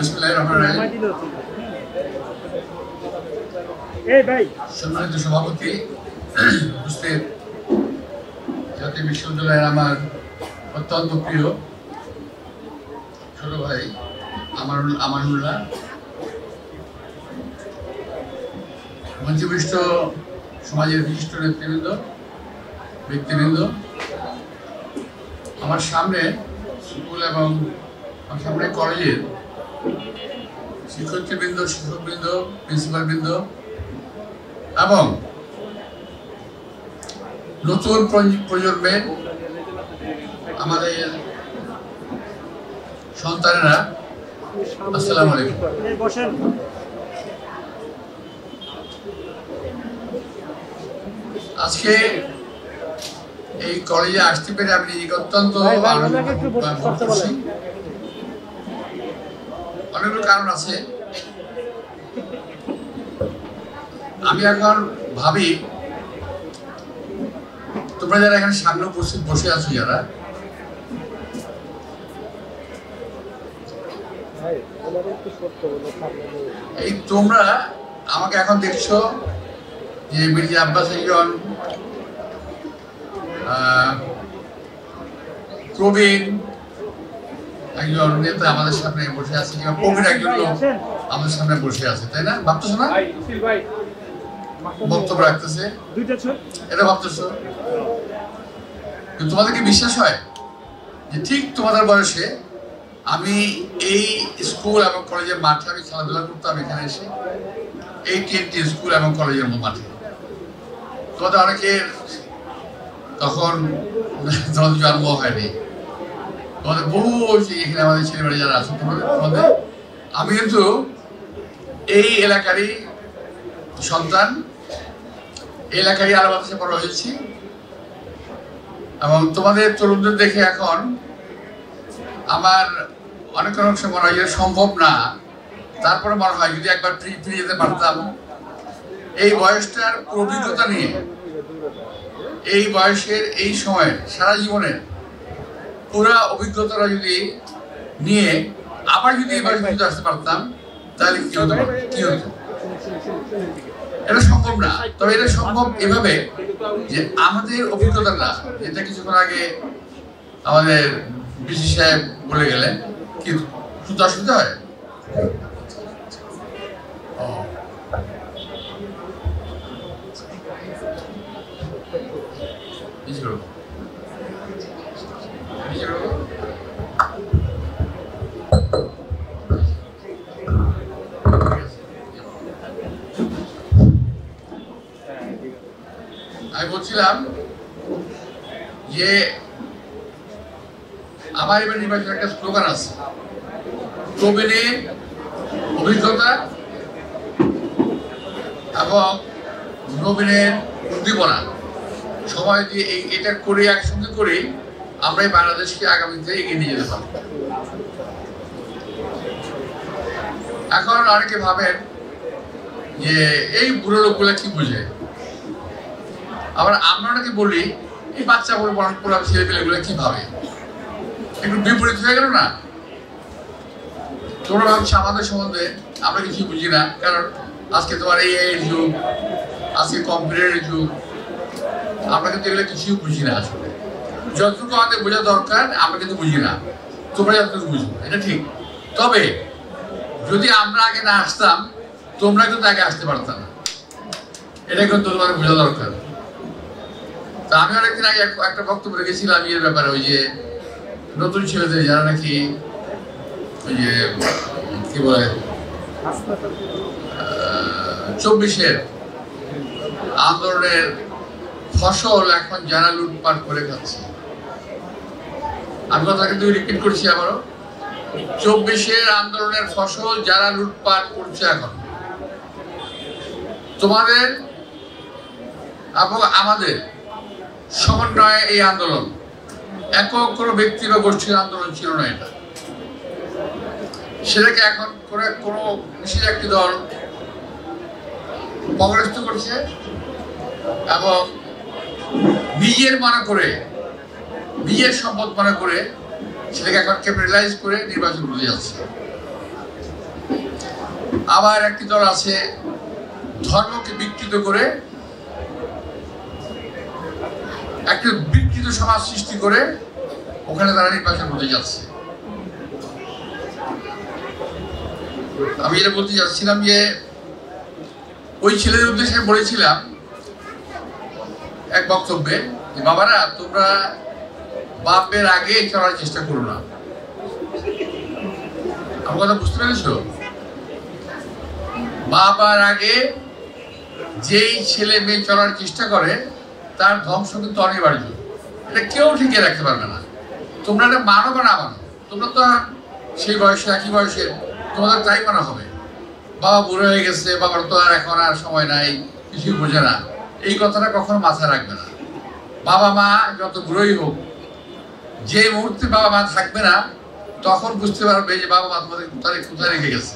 বিসমিল্লাহির রহমানির রহিম। সম্মানিত সভাপতি, উপস্থিত জাতীয় বিশ্ববিদ্যালয়ের আমার অত্যন্ত প্রিয় ছোট ভাই আমানুল্লাহ, মঞ্চবিষ্ট সমাজের বিশিষ্ট নেতৃবৃন্দ, ব্যক্তিবৃন্দ, আমার সামনে স্কুল এবং আমার সামনে কলেজের শিক্ষার্থীবৃন্দ, শিক্ষকবৃন্দ, প্রিন্সিপালবৃন্দ এবং নতুন প্রজন্মের আমাদের সন্তানেরা, আসসালামু আলাইকুম। আজকে এই কলেজে আসতে পেরে আমি অত্যন্ত অনেকগুলো কারণ আছে। আমি এখন ভাবি, তোমরা যারা এখানে সামনে উপস্থিত বসে আছো, যারা এই তোমরা আমাকে এখন দেখছো যে মির্জা আব্বাস একজন প্রবীণ একজন নেতা আমাদের সামনে বসে আছে, কিংবা প্রবীণ একজন লোক আমাদের সামনে বসে আছে, তাই না? ভাবতেছো না? বক্তব্য রাখতেছে, এটা ভাবতেছো? তোমাদের কি বিশ্বাস হয় যে ঠিক তোমাদের বয়সে আমি এই স্কুল এবং কলেজের মাঠে আমি খেলাধুলা করতাম, এখানে এসে এই তিনটি স্কুল এবং কলেজের মাঠে? তোমাদের অনেকের তখন তোমাদের জন্ম হয়নি, তোমাদের বহু এখানে আমাদের ছেলেমেয়ে যারা আছে তোমাদের। আমি কিন্তু এই এলাকারই সন্তান, এই এলাকারই আরো বাতাসে বড় হয়েছি, এবং তোমাদের তরুণদের দেখে এখন আমার অনেক সময় মনে হয় যে সম্ভব না, তারপরে মনে হয় যদি একবার ফিরে যেতে পারতাম এই বয়সটার অভিজ্ঞতা নিয়ে, এই বয়সের এই সময়ের সারা জীবনের পুরা অভিজ্ঞতাটা যদি নিয়ে আবার যদি এই বয়সে আসতে পারতাম, তাহলে কি হতো? এটা সম্ভব না। তবে এটা সম্ভব এভাবে যে আমাদের অভিজ্ঞতাটা, যেটা কিছুক্ষণ আগে আমাদের বিসি সাহেব বলে গেলেন, কি শুধু অসুবিধা হয়? আমি বলছিলাম যে আমার এবার নির্বাচনের একটা স্লোগান আছে, প্রবীণের অভিজ্ঞতা এবং নবীনের উদ্দীপনা সময় দিয়ে এটা করে একসঙ্গে করে আমরা এই বাংলাদেশকে আগামীতে এগিয়ে নিয়ে যেতে পারব। এখন অনেকে ভাবেন যে এই বুড়ো লোকগুলা কি বুঝে, আবার আমরা অনেকে বলি এই বাচ্চা পড়া ছেলে পেলেগুলো কি ভাবে, একটু বিপরীত হয়ে গেল না? তোমরা ভাবছো আমাদের সম্বন্ধে আমরা কিছু বুঝি না, কারণ আজকে তোমার এই যুগ, আজকে কম্পিউটারের যুগ, আমরা কিন্তু এগুলো কিছুই বুঝি না। আসলে যতটুকু আমাদের বোঝা দরকার আমরা কিন্তু বুঝি না, তোমরা যতটুকু বুঝবো, এটা ঠিক। তবে যদি আমরা আগে না আসতাম, তোমরা কিন্তু আগে আসতে পারতাম না, এটা কিন্তু তোমাদের বোঝা দরকার। তা আমি অনেকদিন আগে একটা বক্তব্য রেখেছিলাম এর ব্যাপারে, ওই যে নতুন ছেলেদের যারা নাকি ওই যে কি বলে 24-এর আন্দোলনের ফসল এখন যারা লুটপাট করে খাচ্ছে, আমি কথা কিন্তু রিপিট করছি আবারও, 24-এর আন্দোলনের ফসল যারা লুটপাট করছে এখন, তোমাদের এবং আমাদের সমন্বয়ে এই আন্দোলন, একক কোনো ব্যক্তি বা গোষ্ঠীর আন্দোলন ছিল না। এটা সেটাকে এখন করে কোনো বিশেষ একটি দল পরাস্ত করছে এবং নিজের মনে করে, নিজের সম্পদ মনে করে সেটাকে এখন ক্যাপিটালাইজ করে নির্বাচন করে যাচ্ছে। আবার একটি দল আছে ধর্মকে বিকৃত করে একটা বিকৃত সমাজ সৃষ্টি করে ওখানে তারা নির্বাচন করতে যাচ্ছে। আমি এটা বলতে যাচ্ছিলাম যে ওই ছেলেদের উদ্দেশ্যে বলেছিলাম এক বক্তব্যে যে বাবারা, তোমরা বাপের আগে চলার চেষ্টা করো না। আমার কথা বুঝতে পেরেছ? বাবার আগে যেই ছেলে মেয়ে চলার চেষ্টা করে তার ধ্বংস কিন্তু অনিবার্য। এটা কেউ ঠেকিয়ে রাখতে পারবে না। তোমরা এটা মানো বা না মানো, তোমরা তো সেই বয়সে একই বয়সে, তোমাদের তাই মানা হবে। বাবা বুড়ো হয়ে গেছে, বাবার তো আর এখন আর সময় নাই, কিছুই বোঝে না, এই কথাটা কখনো মাথায় রাখবে না। বাবা মা যত বুড়োই হোক, যে মুহূর্তে বাবা মা থাকবে না তখন বুঝতে পারবে যে বাবা মা তোমাদের কোথায় রেখে গেছে।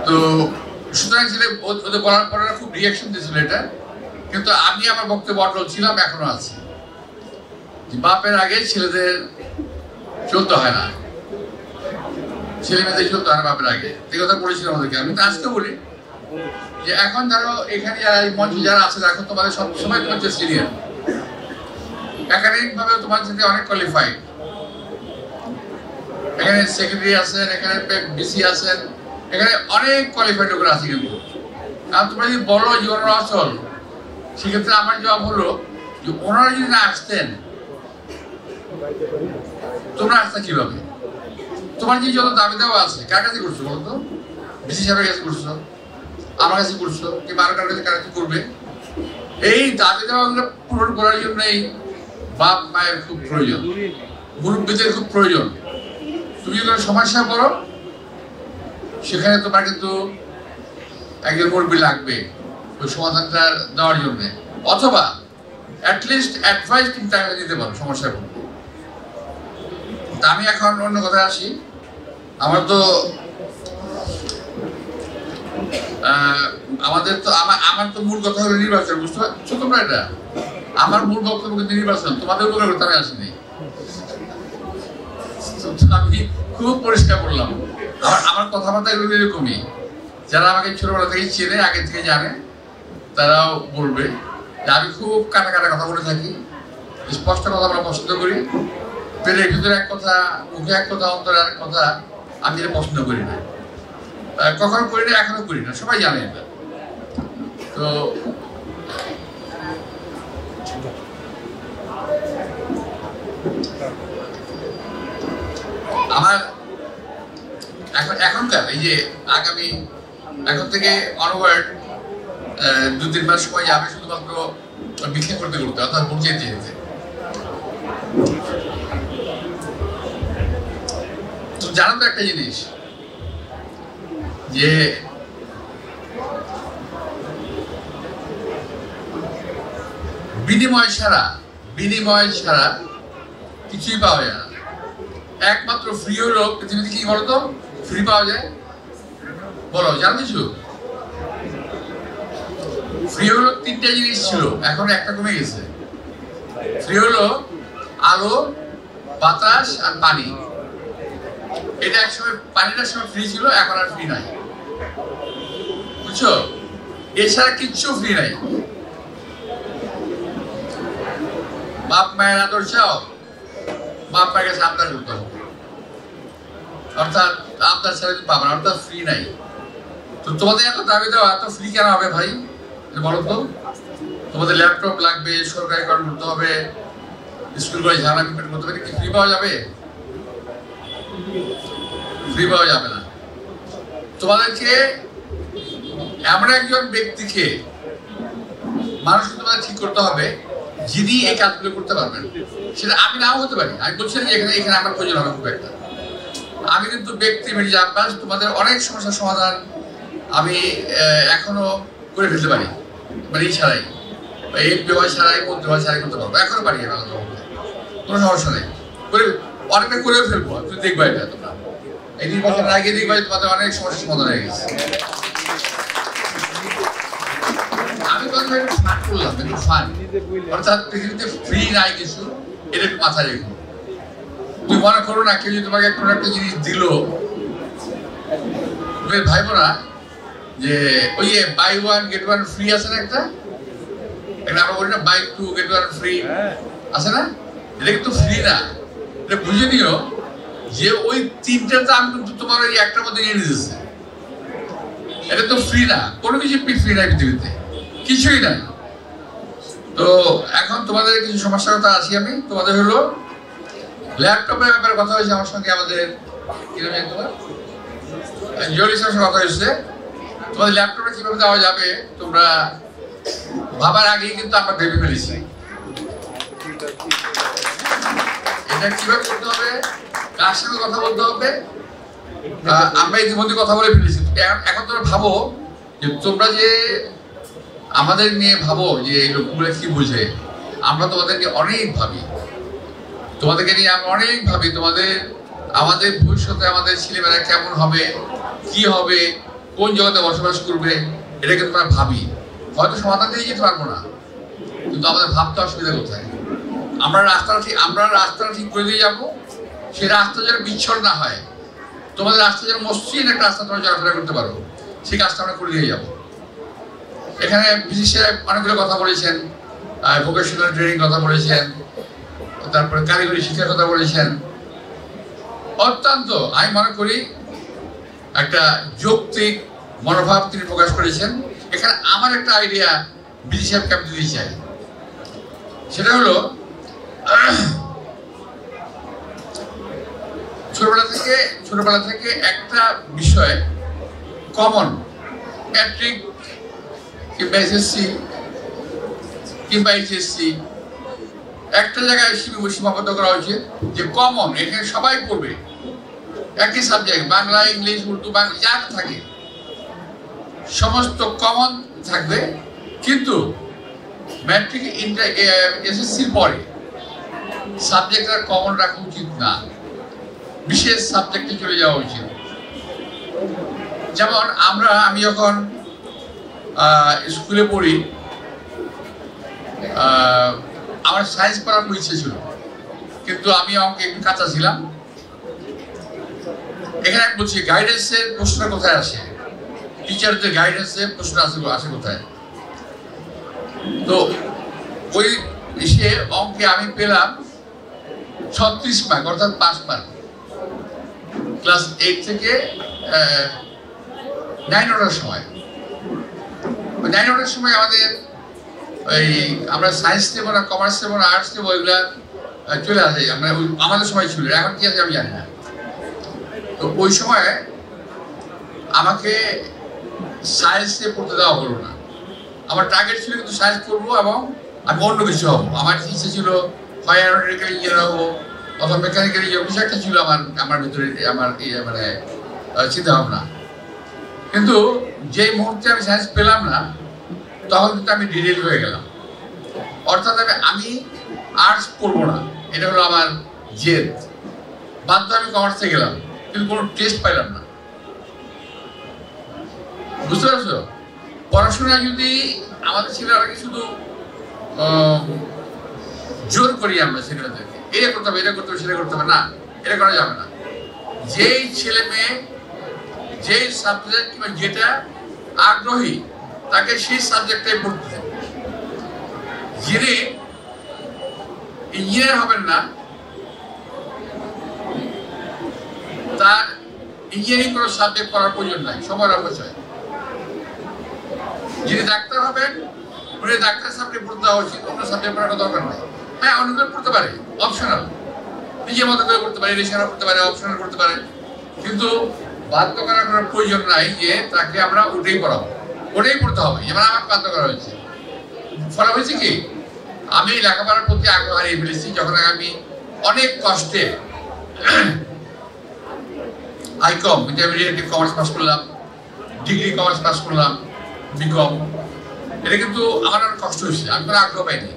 তো সুতরাং ছেলে ওদের বলার পরে খুব রিয়াকশন দিয়েছিল এটা, কিন্তু আমি আমার বক্তব্য অটল ছিলাম, এখনো আছে। বাপের আগে ছেলেদের চলতে হয় না, ছেলে মেয়েদের চলতে হয় না বাপের আগে। এই কথা বলেছিলাম আমাদেরকে। আমি তো আজকে বলি যে এখন ধরো এখানে যারা এই মঞ্চে যারা আছে, এখন তোমাদের সবসময় তোমার যে সিনিয়র, একাডেমিক ভাবে তোমার সাথে অনেক কোয়ালিফাইড, এখানে সেক্রেটারি আছেন, এখানে বিসি আছেন, এখানে অনেক কোয়ালিফাইড লোকেরা আছে। কিন্তু আর তোমরা যদি বলো যে ওনারা অচল, সেক্ষেত্রে আমার জবাব হলো যে ওনারা যদি না আসতেন তোমরা আসতে কিভাবে? তোমার যে যত দাবি দেওয়া আছে কার কাছে করছো বলতো? বিসি সাহেবের কাছে করছো, আমার কাছে করছো, কিংবা আরো কার কাছে করবে? এই দাবি দেওয়াগুলো পূরণ করার জন্যই বাপ মায়ের খুব প্রয়োজন, মুরব্বীদের খুব প্রয়োজন। তুমি যদি সমস্যা করো সেখানে তোমার কিন্তু একজন মুরব্বী লাগবে ওই সমাধানটা দেওয়ার জন্য, অথবা অ্যাটলিস্ট অ্যাডভাইস তুমি তাকে দিতে পারো সমস্যা করবে। তা আমি এখন অন্য কথায় আসি। আমার তো আমার তো মূল কথা হলো নির্বাচন, বুঝতে পারছো তোমরা? এটা আমার মূল বক্তব্য কিন্তু নির্বাচন, তোমাদের উপরে করতে আমি আসিনি। আমি খুব পরিষ্কার করলাম, আমার কথাবার্তা এগুলো এরকমই। যারা আমাকে ছোটবেলা থেকে চেনে, আগে থেকে জানে, তারাও বলবে যে আমি খুব কাটা কাটা কথা বলে থাকি, স্পষ্ট কথা আমরা পছন্দ করি। পেটের ভিতরে এক কথা, মুখে এক কথা, অন্তরে এক কথা, আমি এটা পছন্দ করি না, কখনো করি না, এখনো করি না, সবাই জানে এটা। তো আমার এখনকার এই যে আগামী এখন থেকে অনওয়ার্ড 2-3 মাস সময় যাবে শুধুমাত্র ভিক্ষা করতে করতে, অর্থাৎ ভোট যেতে যেতে। তো জানো তো একটা জিনিস, যে বিনিময় ছাড়া কিছুই পাওয়া যায় না। একমাত্র ফ্রি হলো পৃথিবীতে, কি বলতো ফ্রি পাওয়া যায়? বলো, জানো কিছু? ফ্রি হলো 3টে জিনিস ছিল, এখন একটা কমে গেছে। ফ্রি হলো আলো, বাতাস আর পানি। এটা একসময়, পানিটার সময় ফ্রি ছিল, এখন আর ফ্রি নাই, বুঝছো? এছাড়া কিচ্ছু ফ্রি নাই। বাপ মায়ের আদর চাও, বাপ মায়ের কাছে আবদার করতে হবে, অর্থাৎ আবদার ছাড়া পাবে না, অর্থাৎ ফ্রি নাই। তো তোমাদের এত দাবি দেওয়া, এত ফ্রি কেন হবে ভাই বলো তো? তোমাদের ল্যাপটপ লাগবে, সরকারিকরণ করতে হবে, স্কুল কলেজ ঝামেলা করতে হবে, কি ফ্রি পাওয়া যাবে? ফ্রি পাওয়া যাবে না। তোমাদেরকে এমন একজন ব্যক্তিকে, মানুষকে তোমাদের ঠিক করতে হবে যিনি এই কাজগুলো করতে পারবেন। সেটা আমি নাও হতে পারি, আমি বলছি যে এখানে আমার প্রয়োজন হবে খুব একটা। আমি কিন্তু ব্যক্তি মির্জা আব্বাস তোমাদের অনেক সমস্যার সমাধান আমি এখনো করে ফেলতে পারি, মানে এই ছাড়াই, এই বিবাহ ছাড়াই, মন্ত্রী ছাড়াই করতে পারবো, এখনো পারি, কোনো সমস্যা নেই, অনেকটা করেও ফেলবো। তুমি দেখবা এটা, তোমরা এই নির্বাচনের আগে দেখবা তোমাদের অনেক সমস্যার সমাধান হয়ে গেছে। আমি কথা একটু ফান করলাম, একটু ফান, অর্থাৎ পৃথিবীতে ফ্রি নাই কিছু, এটা একটু মাথায় রেখো। তুমি মনে করো না কেউ যদি তোমাকে কোনো একটা জিনিস দিল, ভাই বোনা যে ওই যে buy one get one free আছে না একটা আমরা বলি না buy two get one free আছে না, এটা কিন্তু ফ্রি না, এটা বুঝে নিও যে ওই তিনটার দাম কিন্তু তোমার ওই একটার মধ্যে নিয়ে নিতেছে। এটা তো ফ্রি না, কোনো কিছু ফ্রি নাই পৃথিবীতে, কিছুই নাই। তো এখন তোমাদের কিছু সমস্যার কথা আছি আমি, তোমাদের হলো ল্যাপটপের ব্যাপারে কথা হয়েছে আমার সঙ্গে, আমাদের জলির সঙ্গে কথা হয়েছে। তোমাদের ল্যাপটপটা কিভাবে দেওয়া যাবে তোমরা ভাবার আগেই কিন্তু আমরা ভেবে ফেলেছি এটা কিভাবে করতে হবে, কার সঙ্গে কথা বলতে হবে। আমরা ইতিমধ্যে কথা বলে ফেলেছি। এখন তোমরা ভাবো যে তোমরা যে আমাদের নিয়ে ভাবো যে এই লোকগুলো কি বুঝে, আমরা তোমাদেরকে অনেক ভাবি, তোমাদেরকে নিয়ে আমরা অনেক ভাবি। আমাদের ভবিষ্যতে আমাদের ছেলেমেয়েরা কেমন হবে, কি হবে, কোন জগতে বসবাস করবে, এটাকে তোমরা ভাবি। হয়তো সমাধান দিয়ে যেতে পারবো না, কিন্তু আমাদের ভাবতে অসুবিধা কোথায়। আমরা রাস্তাটা ঠিক করে দিয়ে যাবো, সেই রাস্তা যেন বিচ্ছন্ন না হয়, তোমাদের রাস্তা যেন মসৃণ একটা রাস্তা তোমরা চলাফেরা করতে পারো, সেই কাজটা আমরা করে দিয়ে যাবো। এখানে বিশেষ অনেকগুলো কথা বলেছেন, ভোকেশনাল ট্রেনিং কথা বলেছেন, তারপরে কারিগরি শিক্ষার কথা বলেছেন। অত্যন্ত আমি মনে করি একটা যৌক্তিক মনোভাব তিনি প্রকাশ করেছেন। এখানে আমার একটা আইডিয়া বিজি সাহেবকে আমি দিতে চাই, সেটা হলো ছোটবেলা থেকে একটা বিষয় কমন, ম্যাট্রিক কিংবা এসএসসি কিংবা এইচএসসি একটা জায়গায় সীমাবদ্ধ করা হয়েছে যে কমন, এখানে সবাই পড়বে একই সাবজেক্ট, বাংলা, ইংলিশ, উর্দু, বাংলা যা থাকে সমস্ত কমন থাকবে। কিন্তু ম্যাট্রিক এসএসসির পরে সাবজেক্টটা কমন রাখা উচিত না, বিশেষ সাবজেক্টে চলে যাওয়া উচিত। যেমন আমি যখন স্কুলে পড়ি, আমার সায়েন্স পড়ার খুব ইচ্ছে ছিল, কিন্তু আমি অঙ্কে একটু কাঁচা ছিলাম। এখানে আমি বলছি গাইডেন্সের প্রশ্ন কোথায় আসে, টিচারদের গাইডেন্সের প্রশ্ন আসে কোথায়। তো ওই সে অঙ্কে আমি পেলাম 36 মার্ক, অর্থাৎ 5 মার্ক। ক্লাস 8 থেকে 9 ওঠার সময়, 9 ওঠার সময় আমাদের আমরা সায়েন্স নেবো না, কমার্স নেবো না, আর্টস নেবো, ওইগুলা চলে আসে। আমাদের সময় ছিল, এখন কি আছে আমি জানি না। তো ওই সময় আমাকে সায়েন্স নিয়ে পড়তে দেওয়া হলো না। আমার টার্গেট ছিল কিন্তু সায়েন্স পড়বো এবং আমি অন্য কিছু হবো। আমার ইচ্ছে ছিল হয় অ্যারোনটিক্যাল ইঞ্জিনিয়ার হবো অথবা মেকানিক্যাল ইঞ্জিনিয়ার, কিছু একটা ছিল আমার ভিতরে, আমার মানে চিন্তা ভাবনা। কিন্তু যে মুহূর্তে আমি সায়েন্স পেলাম না, তখন কিন্তু আমি ডিরেল হয়ে গেলাম। অর্থাৎ আমি আর্টস পড়বো না, এটা হলো আমার জেদ। বাধ্য আমি কমার্সে গেলাম, কিন্তু কোনো টেস্ট পাইলাম না। বুঝতে পারছো? পড়াশোনা যদি আমাদের ছেলেরাকে শুধু জোর করি আমরা ছেলেদেরকে, এটা করতে হবে, এটা করতে হবে, সেটা করতে হবে, না, এটা করা যাবে না। যেই ছেলে মেয়ে যেই সাবজেক্ট কিংবা যেটা আগ্রহী তাকে সেই সাবজেক্টটাই পড়তে হবে। যিনি ইঞ্জিনিয়ার হবেন না, তার ইঞ্জিনিয়ারিং কোনো সাবজেক্ট পড়ার প্রয়োজন নাই, সময়ের অপচয়। যিনি ডাক্তার হবেন, উনি ডাক্তার সাবজেক্ট পড়তে দেওয়া উচিত, অন্য সাবজেক্ট পড়ার দরকার নাই। হ্যাঁ, অনেকগুলো পড়তে পারে, অপশনাল, নিজের মতো করে পড়তে পারে, রেশনাল পড়তে পারে, অপশনাল পড়তে পারে, কিন্তু বাধ্য করার কোনো প্রয়োজন নাই যে তাকে আমরা ওটাই পড়াবো, ওটাই পড়তে হবে। যেমন আমাকে বাধ্য করা হয়েছে। ফলে হয়েছে কি, আমি লেখাপড়ার প্রতি আগ্রহ হারিয়ে ফেলেছি। যখন আমি অনেক কষ্টে আইকম ইন্টারমিডিয়েট কমার্স পাস করলাম, ডিগ্রি কমার্স পাস করলাম, বিকম, এটা কিন্তু আমার অনেক কষ্ট হয়েছে, আমি কোনো আগ্রহ পাইনি।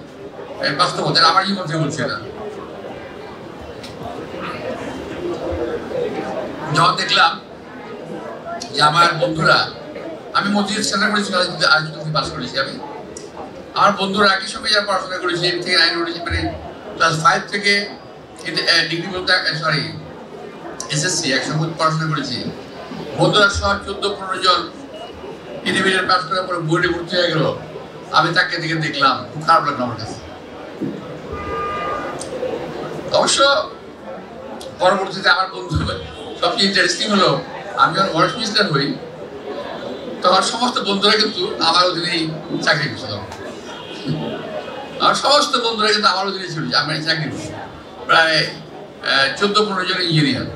বাস্তবতা আমার জীবন থেকে বলছে না। যখন দেখলাম যে আমার বন্ধুরা, আমি মসজিদ সেন্টার করেছি, আজকে পাস করেছি আমি, আমার বন্ধুরা একই সঙ্গে যারা পড়াশোনা করেছি, 8 থেকে 9 করেছি, মানে ক্লাস 5 থেকে ডিগ্রি বলতে সরি এসএসসি একসঙ্গে পড়াশোনা করেছি, বন্ধুরা সহ 14-15 জন ইন্ডিভিজুয়াল পাস করার পরে বোর্ডে ভর্তি হয়ে গেল। আমি তাকে দিকে দেখলাম, খুব খারাপ লাগলো আমার কাছে। অবশ্য পরবর্তীতে আমার বন্ধু সবচেয়ে ইন্টারেস্টিং হলো, আমি যখন ওয়ার্ক মিনিস্টার হই তখন সমস্ত বন্ধুরা কিন্তু আমার অধীনেই চাকরি করছিল। আমার সমস্ত বন্ধুরা কিন্তু আমার অধীনে ছিল, আমি চাকরি করছি। প্রায় 14-15 জন ইঞ্জিনিয়ার,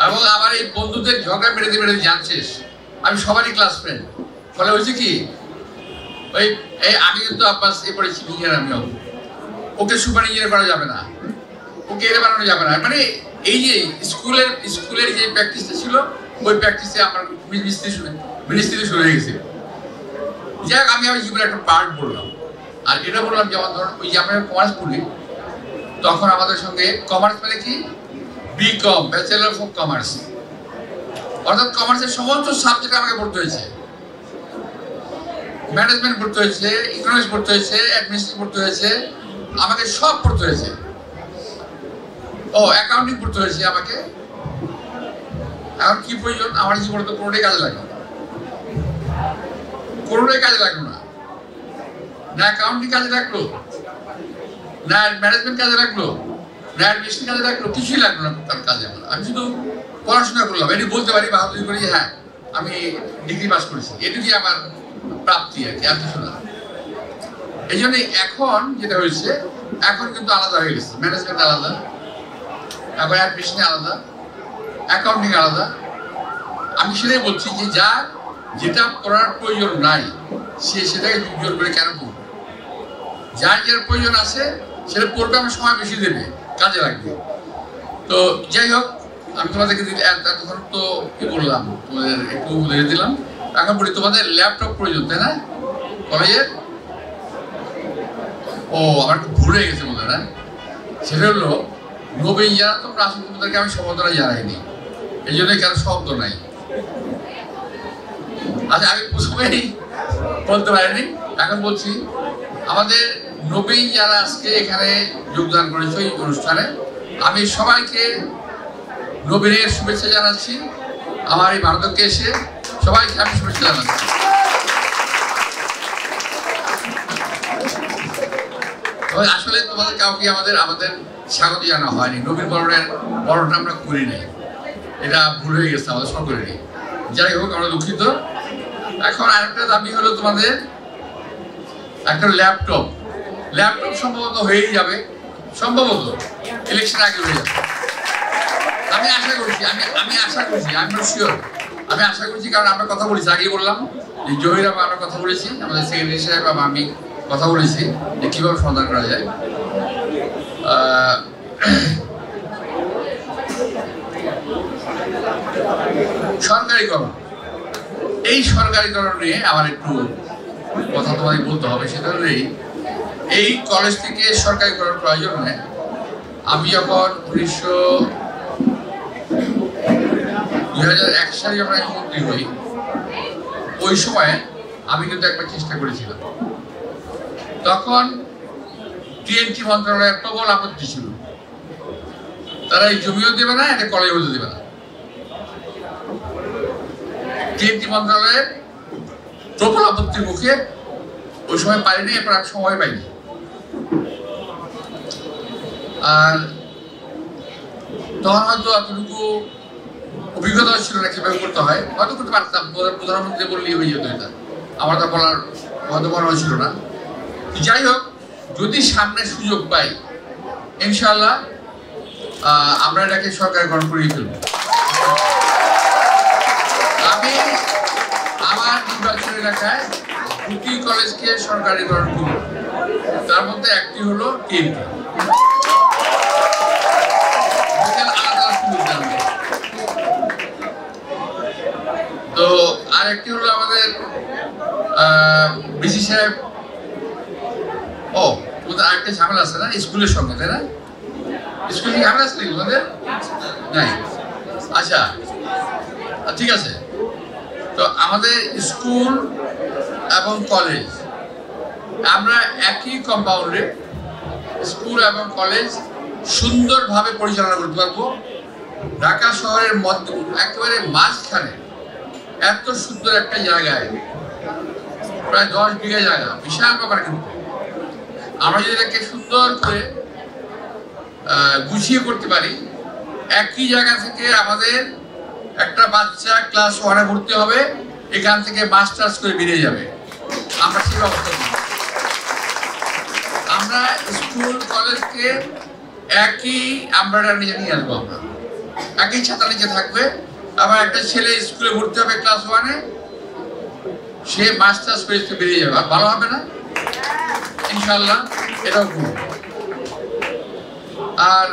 এবং আমার এই বন্ধুদের ঝগড়া মেটাতে মেটাতে জান শেষ। আমি সবারই ক্লাস ফ্রেন্ড। ফলে হয়েছে কি, আমি কিন্তু আব্বাস এ পড়েছি ইঞ্জিনিয়ার, আমিও ওকে সুপার ইঞ্জিনিয়ার করা যাবে না, ওকে এটা বানানো যাবে না। মানে এই যে স্কুলের যে প্র্যাকটিসটা ছিল, ওই প্র্যাকটিসে আমার মিনিস্ট্রি শুরু হয়ে গেছে। যাই হোক, আমি আমার জীবনে একটা পার্ট বললাম। আর এটা বললাম যেমন ধরুন, ওই যে আমরা কমার্স পড়ি, তখন আমাদের সঙ্গে কমার্স মানে কি, বিকম, ব্যাচেলার অফ কমার্স, অর্থাৎ কমার্সের সমস্ত সাবজেক্ট আমাকে পড়তে হয়েছে। ম্যানেজমেন্ট পড়তে হয়েছে, ইকোনমিক্স পড়তে হয়েছে, অ্যাডমিনিস্ট্রেশন পড়তে হয়েছে, আমাকে সব পড়তে হয়েছে। অ্যাকাউন্টিং পড়তে হয়েছে আমাকে। এখন কি প্রয়োজন, আমার জীবনে তো কোনোটাই কাজে লাগলো না, কোনোটাই কাজে লাগলো না। না অ্যাকাউন্টিং কাজে লাগলো, না ম্যানেজমেন্ট কাজে লাগলো, না অ্যাডমিনিস্ট্রেশন কাজে লাগলো, কিছুই লাগলো না তার কাজে। আমি শুধু পড়াশোনা করলাম, এটি বলতে পারি বাহাদুরি করি, হ্যাঁ আমি ডিগ্রি পাস করেছি, এটুকুই আমার প্রাপ্তি আর কি, আর কিছু না। এই জন্যই এখন যেটা হয়েছে, এখন কিন্তু আলাদা হয়ে গেছে। ম্যানেজমেন্ট আলাদা, এখন অ্যাডমিনিস্ট্রেশন আলাদা, অ্যাকাউন্টিং আলাদা। আমি সেটাই বলছি যে যেটা পড়ার প্রয়োজন নাই, সেটাকে জোর করে কেন পড়বে? যার প্রয়োজন আছে সেটা পড়বে, আমার সময় বেশি দেবে, কাজে লাগবে। তো যাই হোক, আমি তোমাদেরকে এতক্ষণ তো কি বললাম, তোমাদের একটু বলে দিলাম। এখন বলি, তোমাদের ল্যাপটপ প্রয়োজন, তাই না কলেজের? আমার একটু ভুলে গেছে মনে হয় না, সেটা হলো নবীন যারা তোমরা আসলে তোমাদেরকে আমি সমতলা জানাইনি, এই জন্য কেন শব্দ নাই। আচ্ছা, আমি প্রথমেই বলতে পারিনি, এখন বলছি। আমাদের নবীন যারা আজকে এখানে যোগদান করেছে এই অনুষ্ঠানে, আমি সবাইকে নবীনের শুভেচ্ছা জানাচ্ছি। আমার এই ভারতকে এসে সবাইকে আমি শুভেচ্ছা জানাচ্ছি। আসলে তোমাদের কাউকে আমাদের স্বাগত জানা হয়নি, নবীন বরণটা আমরা করি নাই, এটা ভুল হয়ে গেছে আমাদের সকলেরই। যাই হোক, আমরা দুঃখিত। এখন আরেকটা দাবি হলো তোমাদের একটা ল্যাপটপ সম্ভবত হয়েই যাবে, সম্ভবত ইলেকশন আগে হয়ে যাবে। আমি আশা করছি, আমি আশা করছি, কারণ আমরা কথা বলেছি, আগেই বললাম যে জহির আমরা কথা বলেছি, আমাদের সেক্রেটারি সাহেব এবং আমি কথা বলেছি যে কিভাবে সমাধান করা যায়। সরকারিকরণ, এই সরকারিকরণ নিয়ে আমার একটু কথা তোমাদের বলতে হবে। সেটা হলেই এই কলেজ থেকে সরকারিকরণ প্রয়োজন হয়। আমি যখন 2001 সালে যখন আমি মন্ত্রী হই, ওই সময় আমি কিন্তু একবার চেষ্টা করেছিলাম। তখন টিএনটি মন্ত্রণালয়ের প্রবল আপত্তি ছিল, তারা এই জমিও দেবে না, এটা কলেজও দেবে না। টিএনটি মন্ত্রণালয়ের প্রবল আপত্তির মুখে ওই সময় পারিনি, এখন আর সময় পাইনি। আর তখন হয়তো এতটুকু অভিজ্ঞতা ছিল না কিভাবে করতে হয়, হয়তো করতে পারতাম, প্রধানমন্ত্রী বললেই হয়ে যেত, এটা আমার তা বলার হয়তো মনে হয়েছিল না। যাই হোক, যদি সামনে সুযোগ পাই, ইনশাআল্লাহ আমরা এটাকে সরকারিকরণ করিয়ে ফেলব। আমি আমার নির্বাচন এলাকায় 2টি কলেজকে সরকারিকরণ করব, তার মধ্যে একটি হলো টিএনটি। তো আরেকটি হলো আমাদের বিসি সাহেব। তোমাদের আরেকটা ঝামেলা আছে না স্কুলের সঙ্গে, তাই না? স্কুলে ঝামেলা আছে নাকি তোমাদের? নাই? আচ্ছা, ঠিক আছে। তো আমাদের স্কুল এবং কলেজ, আমরা একই কম্পাউন্ডে স্কুল এবং কলেজ সুন্দরভাবে পরিচালনা করতে পারবো। ঢাকা শহরের মধ্যে একেবারে মাঝখানে এত সুন্দর একটা জায়গায়, প্রায় 10 বিঘা জায়গা, বিশাল ব্যাপার। কিন্তু আমরা যদি এটাকে সুন্দর করে গুছিয়ে করতে পারি, একই জায়গা থেকে আমাদের একটা বাচ্চা ক্লাস 1-এ ভর্তি হবে, এখান থেকে মাস্টার্স করে বেরিয়ে যাবে। আমরা সেই ব্যবস্থা করি। আমরা স্কুল কলেজকে একই আমব্রেলা নিয়ে আসবো। আমরা একই ছাতা নিচে থাকবে। আবার একটা ছেলে স্কুলে ভর্তি হবে ক্লাস 1-এ, সে মাস্টার্স করে বেরিয়ে যাবে। ভালো হবে না? ইনশাআল্লাহ এটাও করব। আর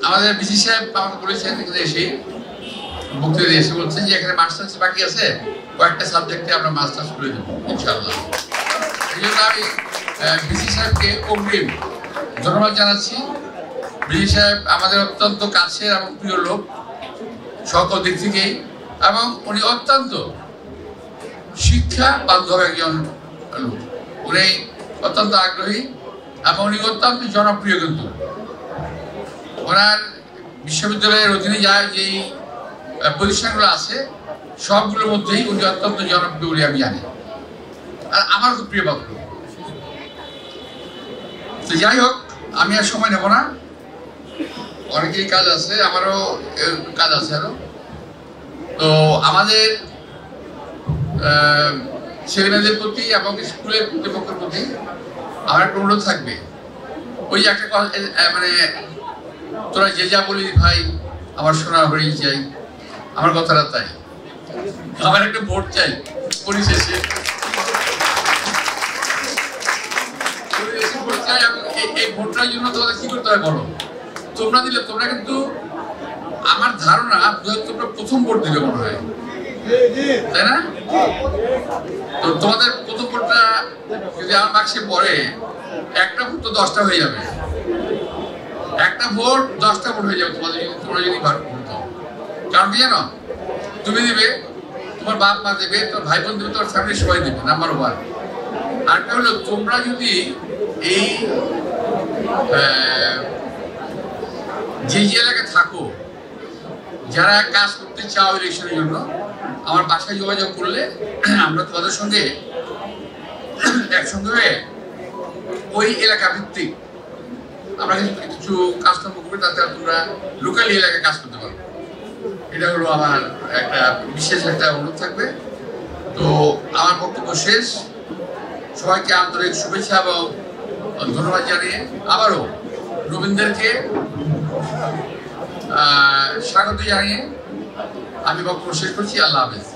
আমাদের বিসি সাহেব আমাকে বলেছেন এসে বক্তৃতা এসে বলছেন যে এখানে মাস্টার্স বাকি আছে, কয়েকটা সাবজেক্টে আমরা মাস্টার্স করে দেবো ইনশাআল্লাহ। এই জন্য আমি বিসি সাহেবকে অগ্রিম ধন্যবাদ জানাচ্ছি। বিসি সাহেব আমাদের অত্যন্ত কাছের এবং প্রিয় লোক সকল দিক থেকেই, এবং উনি অত্যন্ত শিক্ষা বান্ধব একজন লোক। উনি অত্যন্ত আগ্রহী এবং উনি অত্যন্ত জনপ্রিয়। কিন্তু ওনার বিশ্ববিদ্যালয়ের অধীনে যা যেই প্রতিষ্ঠানগুলো আছে সবগুলোর মধ্যেই উনি অত্যন্ত জনপ্রিয় বলে আমি জানি, আর আমার খুব প্রিয় বাক্য। তো যাই হোক, আমি আর সময় নেব না, অনেকেই কাজ আছে, আমারও কাজ আছে আরো। তো আমাদের ছেলেমেয়েদের প্রতি এবং স্কুলের কর্তৃপক্ষের প্রতি আমার একটা অনুরোধ থাকবে। ওই যে একটা মানে তোরা যে যা বলি ভাই, আমার শোনা হরিণ চাই, আমার কথাটা তাই। আমার একটা ভোট চাই পরিশেষে, এই ভোটটার জন্য তোমাদের কি করতে হয় বলো? তোমরা দিলে, তোমরা কিন্তু আমার ধারণা তোমরা প্রথম ভোট দিলে মনে হয়, তাই না? তো তোমাদের প্রথম ভোটটা যদি আমার বাক্সে পড়ে, একটা ভোট তো 10টা হয়ে যাবে। একটা ভোট 10টা ভোট হয়ে যাবে তোমাদের, তোমরা যদি ভোট দাও। কারণ কি জানো? তুমি দিবে, তোমার বাপ মা দেবে, তোর ভাই বোন দেবে, তোমার ফ্যামিলির সবাই দেবে, নাম্বার 1। আরেকটা হলো, তোমরা যদি এই যে এলাকায় থাকো, যারা কাজ করতে চাও ইলেকশনের জন্য, আমার বাসায় যোগাযোগ করলে আমরা তোমাদের সঙ্গে একসঙ্গে হয়ে ওই এলাকা ভিত্তিক আমরা কিছু কাজকর্ম করবো, তাতে তোমরা লোকালি এলাকায় কাজ করতে পারো। এটা হলো আমার একটা বিশেষ একটা অনুরোধ থাকবে। তো আমার বক্তব্য শেষ। সবাইকে আন্তরিক শুভেচ্ছা এবং ধন্যবাদ জানিয়ে আবারও রবীন্দ্রকে স্বাগত জানিয়ে আমি বক্তব্য শেষ করছি। আল্লাহ হাফেজ।